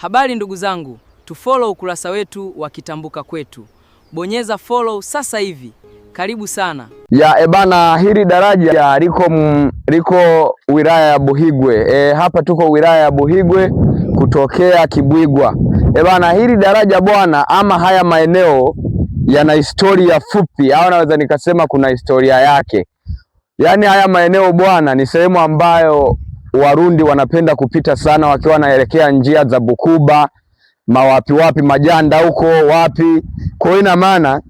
Habari ndugu zangu, tufollow ukurasa wetu wa Kitambuka Kwetu. Bonyeza follow sasa hivi. Karibu sana. Ebana, hili daraja liko wilaya ya Buhigwe. Hapa tuko wilaya ya Buhigwe kutokea Kibwigwa. Ebana, hili daraja bwana, ama haya maeneo yana historia fupi, au naweza nikasema kuna historia yake. Yaani haya maeneo bwana ni sehemu ambayo Warundi wanapenda kupita sana wakiwa wanaelekea njia za Bukuba, wapi Majanda huko wapi. Kwa hiyo ina maana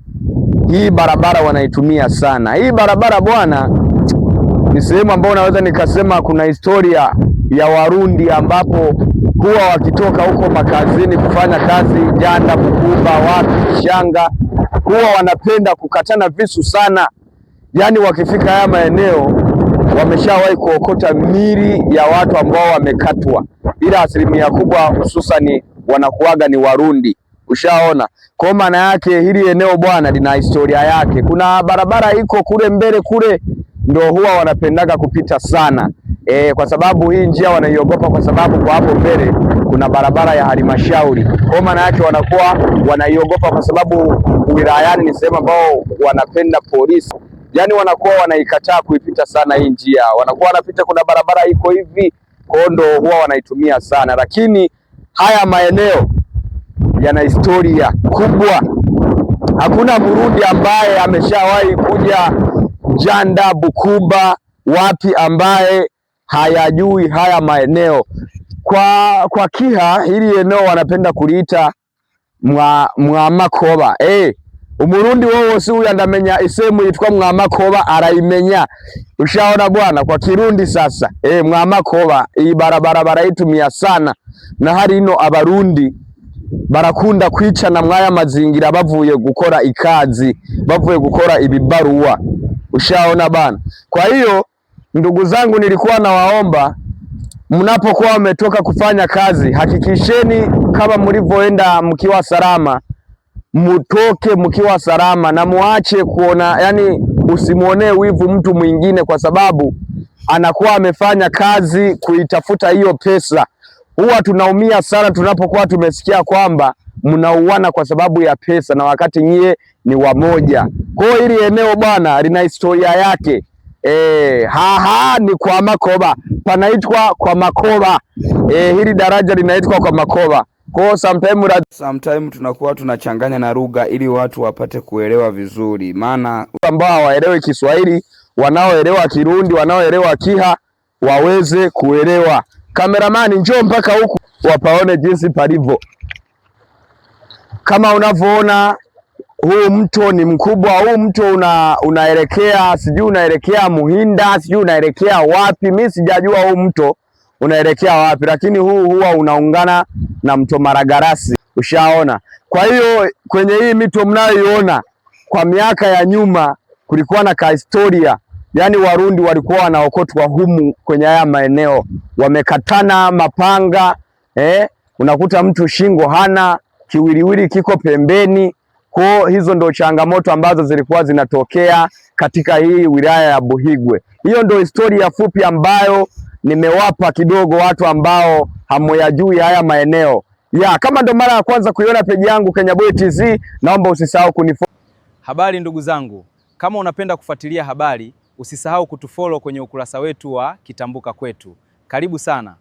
hii barabara wanaitumia sana. Hii barabara bwana ni sehemu ambayo naweza nikasema kuna historia ya Warundi, ambapo huwa wakitoka huko makazini kufanya kazi Janda, Bukuba, wapi Shanga, huwa wanapenda kukatana visu sana. Yaani wakifika haya maeneo wameshawahi kuokota mili ya watu ambao wamekatwa, ila asilimia kubwa hususani wanakuaga ni Warundi. Ushaona? Kwa maana yake hili eneo bwana lina historia yake. Kuna barabara iko kule mbele kule, ndio huwa wanapendaga kupita sana. Kwa sababu hii njia wanaiogopa, kwa sababu kwa hapo mbele kuna barabara ya halmashauri. Kwa maana yake wanakuwa wanaiogopa kwa sababu wilayani ni sehemu ambao wanapenda polisi. Yaani wanakuwa wanaikataa kuipita sana hii njia. Wanakuwa wanapita, kuna barabara iko hivi, kondo huwa wanaitumia sana. Lakini haya maeneo yana historia kubwa. Hakuna Murundi ambaye ameshawahi kuja Janda, Bukuba, wapi ambaye hayajui haya maeneo. Kwa Kiha hili eneo wanapenda kuliita Mwamakoba. Umurundi wose huyu andamenya isemu yitwa Mwamakoba araimenya. Ushaona bwana, kwa Kirundi sasa Mwamakoba iyi barabara barayitumia sana, na hari ino abarundi barakunda kwicana mwaya mazingira bavuye gukora ikazi, bavuye gukora ibibaruwa. Ushaona bana. Kwa hiyo ndugu zangu, nilikuwa nawaomba mnapokuwa mmetoka kufanya kazi, hakikisheni kama mlivyoenda mkiwa salama, mutoke mkiwa salama, na muache kuona, yani usimuonee wivu mtu mwingine kwa sababu anakuwa amefanya kazi kuitafuta hiyo pesa. Huwa tunaumia sana tunapokuwa tumesikia kwamba mnauana kwa sababu ya pesa, na wakati nyie ni wamoja. Kwa hiyo hili eneo bwana lina historia yake. Ni kwa Makoba, panaitwa kwa Makoba. Hili daraja linaitwa kwa Makoba. Kwa sometime tunakuwa tunachanganya na lugha ili watu wapate kuelewa vizuri, maana ambao hawaelewi Kiswahili, wanaoelewa Kirundi, wanaoelewa Kiha waweze kuelewa. Kameramani, njoo mpaka huku wapaone jinsi palivyo. Kama unavyoona huu mto ni mkubwa. Huu mto unaelekea sijui unaelekea Muhinda, sijui unaelekea wapi. Mimi sijajua huu mto unaelekea wapi, lakini huu huwa unaungana na mto Maragarasi. Ushaona? Kwa hiyo kwenye hii mito mnayoiona, kwa miaka ya nyuma kulikuwa na historia. Yaani Warundi walikuwa wanaokotwa humu kwenye haya maeneo, wamekatana mapanga. Unakuta mtu shingo hana, kiwiliwili kiko pembeni. Kwa hizo ndo changamoto ambazo zilikuwa zinatokea katika hii wilaya ya Buhigwe. Hiyo ndo historia fupi ambayo nimewapa kidogo watu ambao hamoyajui haya maeneo. Kama ndo mara ya kwanza kuiona peji yangu Kenyaboy TZ, naomba usisahau kunifollow. Habari ndugu zangu, kama unapenda kufuatilia habari, usisahau kutufollow kwenye ukurasa wetu wa Kitambuka Kwetu. Karibu sana.